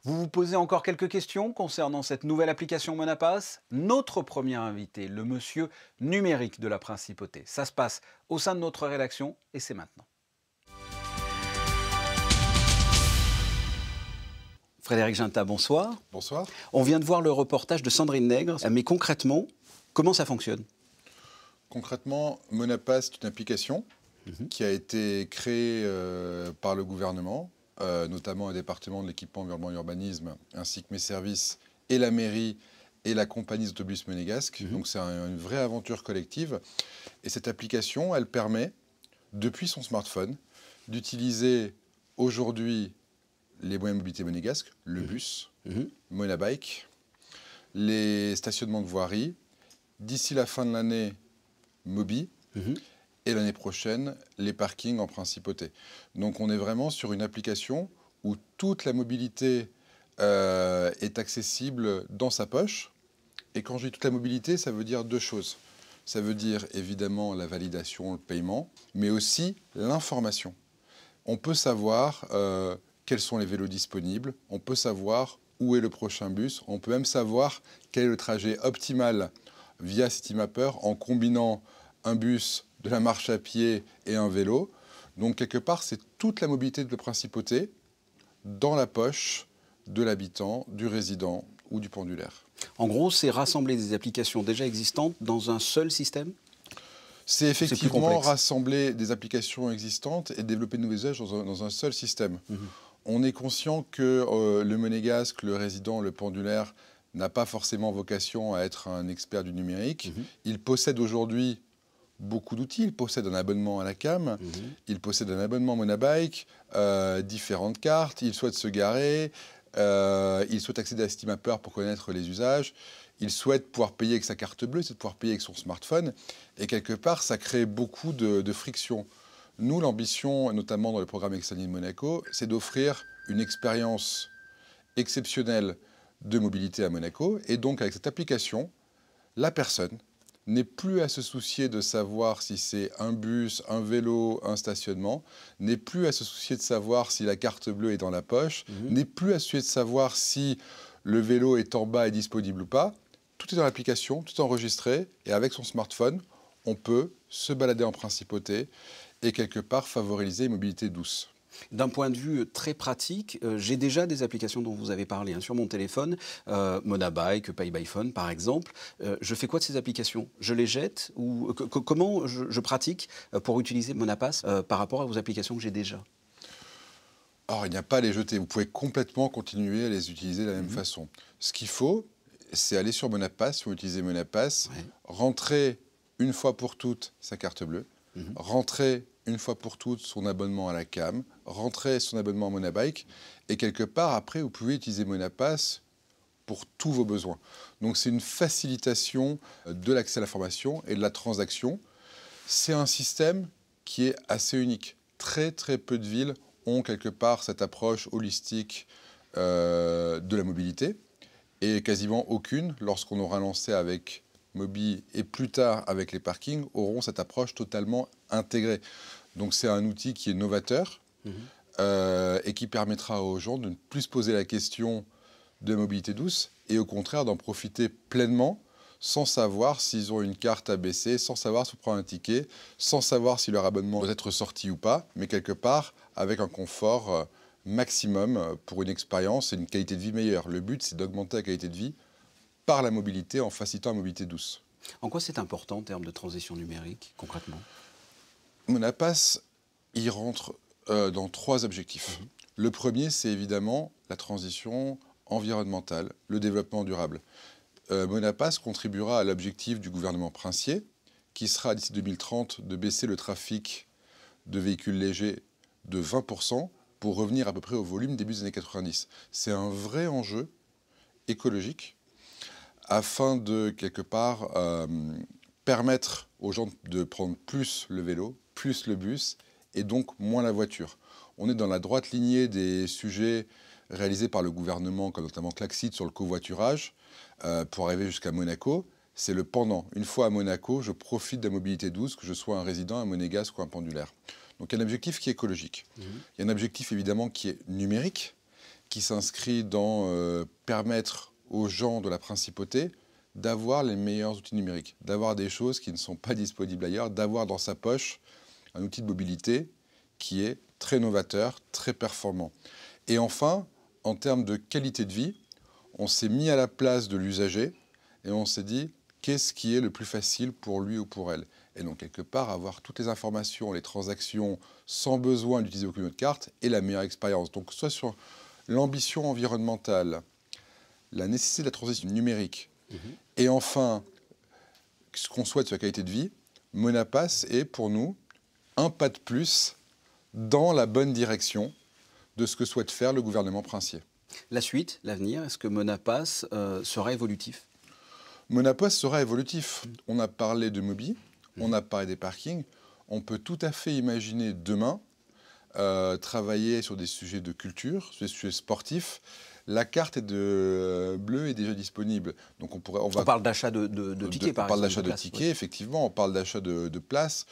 Vous vous posez encore quelques questions concernant cette nouvelle application Monapass? Notre premier invité, le monsieur numérique de la principauté. Ça se passe au sein de notre rédaction et c'est maintenant. Frédéric Ginta, bonsoir. Bonsoir. On vient de voir le reportage de Sandrine Nègre, mais concrètement, comment ça fonctionne? Concrètement, Monapass est une application qui a été créée par le gouvernement, notamment le département de l'équipement, environnement et urbanisme, ainsi que mes services et la mairie et la compagnie d'autobus monégasque. Donc c'est une vraie aventure collective. Et cette application, elle permet, depuis son smartphone, d'utiliser aujourd'hui les moyens de mobilité monégasques, le bus, Monabike, les stationnements de voirie, d'ici la fin de l'année, Mobi, et l'année prochaine, les parkings en principauté. Donc on est vraiment sur une application où toute la mobilité est accessible dans sa poche. Et quand je dis toute la mobilité, ça veut dire deux choses. Ça veut dire évidemment la validation, le paiement, mais aussi l'information. On peut savoir quels sont les vélos disponibles, on peut savoir où est le prochain bus, on peut même savoir quel est le trajet optimal via Citymapper en combinant un bus, de la marche à pied et un vélo. Donc quelque part, c'est toute la mobilité de la principauté dans la poche de l'habitant, du résident ou du pendulaire. En gros, c'est rassembler des applications déjà existantes dans un seul système? C'est effectivement rassembler des applications existantes et développer de nouveaux usages dans un seul système. On est conscient que le monégasque, le résident, le pendulaire n'a pas forcément vocation à être un expert du numérique. Il possède aujourd'hui beaucoup d'outils. Il possède un abonnement à la CAM, il possède un abonnement Monabike, différentes cartes, il souhaite se garer, il souhaite accéder à Citymapper pour connaître les usages, il souhaite pouvoir payer avec sa carte bleue, c'est pouvoir payer avec son smartphone, et quelque part, ça crée beaucoup de friction. Nous, l'ambition, notamment dans le programme Excellier de Monaco, c'est d'offrir une expérience exceptionnelle de mobilité à Monaco, et donc avec cette application, la personne n'est plus à se soucier de savoir si c'est un bus, un vélo, un stationnement, n'est plus à se soucier de savoir si la carte bleue est dans la poche, n'est plus à se soucier de savoir si le vélo est en bas et disponible ou pas. Tout est dans l'application, tout est enregistré, et avec son smartphone, on peut se balader en principauté et quelque part favoriser une mobilité douce. D'un point de vue très pratique, j'ai déjà des applications dont vous avez parlé sur mon téléphone, Monabike, Pay by Phone par exemple. Je fais quoi de ces applications? Je les jette ou comment je pratique pour utiliser Monapass par rapport à vos applications que j'ai déjà? Or, il n'y a pas à les jeter. Vous pouvez complètement continuer à les utiliser de la même façon. Ce qu'il faut, c'est aller sur Monapass, si vous utilisez Monapass, rentrer une fois pour toutes sa carte bleue, rentrer une fois pour toutes son abonnement à la CAM, rentrer son abonnement à Monabike, et quelque part, après, vous pouvez utiliser Monapass pour tous vos besoins. Donc c'est une facilitation de l'accès à l'information et de la transaction. C'est un système qui est assez unique. Très très peu de villes ont quelque part cette approche holistique de la mobilité, et quasiment aucune, lorsqu'on aura lancé avec Mobi et plus tard avec les parkings, auront cette approche totalement intégrée. Donc c'est un outil qui est novateur et qui permettra aux gens de ne plus se poser la question de mobilité douce et au contraire d'en profiter pleinement sans savoir s'ils ont une carte à baisser, sans savoir s'ils prennent un ticket, sans savoir si leur abonnement doit être sorti ou pas, mais quelque part avec un confort maximum pour une expérience et une qualité de vie meilleure. Le but, c'est d'augmenter la qualité de vie par la mobilité en facilitant la mobilité douce. En quoi c'est important en termes de transition numérique, concrètement? Monapass, il rentre dans trois objectifs. Le premier, c'est évidemment la transition environnementale, le développement durable. Monapass contribuera à l'objectif du gouvernement princier, qui sera d'ici 2030 de baisser le trafic de véhicules légers de 20% pour revenir à peu près au volume début des années 90. C'est un vrai enjeu écologique afin de, quelque part, permettre aux gens de prendre plus le vélo, plus le bus, et donc moins la voiture. On est dans la droite lignée des sujets réalisés par le gouvernement, comme notamment Klaxit sur le covoiturage, pour arriver jusqu'à Monaco. C'est le pendant. Une fois à Monaco, je profite de la mobilité douce, que je sois un résident, un monégasque ou un pendulaire. Donc il y a un objectif qui est écologique. Il y a un objectif évidemment qui est numérique, qui s'inscrit dans permettre aux gens de la principauté d'avoir les meilleurs outils numériques, d'avoir des choses qui ne sont pas disponibles ailleurs, d'avoir dans sa poche un outil de mobilité qui est très novateur, très performant. Et enfin, en termes de qualité de vie, on s'est mis à la place de l'usager et on s'est dit qu'est-ce qui est le plus facile pour lui ou pour elle. Et donc, quelque part, avoir toutes les informations, les transactions, sans besoin d'utiliser aucune autre carte, est la meilleure expérience. Donc, soit sur l'ambition environnementale, la nécessité de la transition numérique, et enfin, ce qu'on souhaite sur la qualité de vie, Monapass est pour nous un pas de plus dans la bonne direction de ce que souhaite faire le gouvernement princier. La suite, l'avenir, est-ce que Monapass sera évolutif? Monapass sera évolutif. On a parlé de Mobi, on a parlé des parkings. On peut tout à fait imaginer demain travailler sur des sujets de culture, sur des sujets sportifs. La carte bleue est déjà disponible. Donc on parle d'achat de tickets, par exemple. On parle d'achat de tickets, effectivement. On parle d'achat de places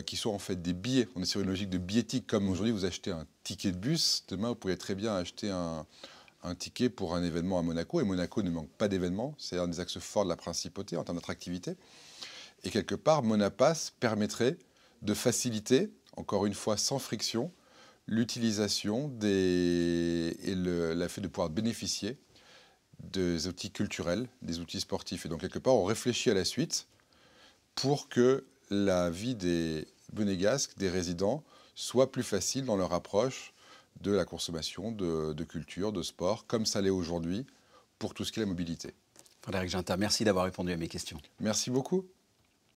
qui sont en fait des billets. On est sur une logique de billettique. Comme aujourd'hui, vous achetez un ticket de bus. Demain, vous pourrez très bien acheter un ticket pour un événement à Monaco. Et Monaco ne manque pas d'événements. C'est un des axes forts de la principauté en termes d'attractivité. Et quelque part, Monapass permettrait de faciliter, encore une fois sans friction, l'utilisation et le fait de pouvoir bénéficier des outils culturels, des outils sportifs. Et donc, quelque part, on réfléchit à la suite pour que la vie des Monégasques, des résidents, soit plus facile dans leur approche de la consommation de culture, de sport, comme ça l'est aujourd'hui pour tout ce qui est la mobilité. Frédéric Ginta, merci d'avoir répondu à mes questions. Merci beaucoup.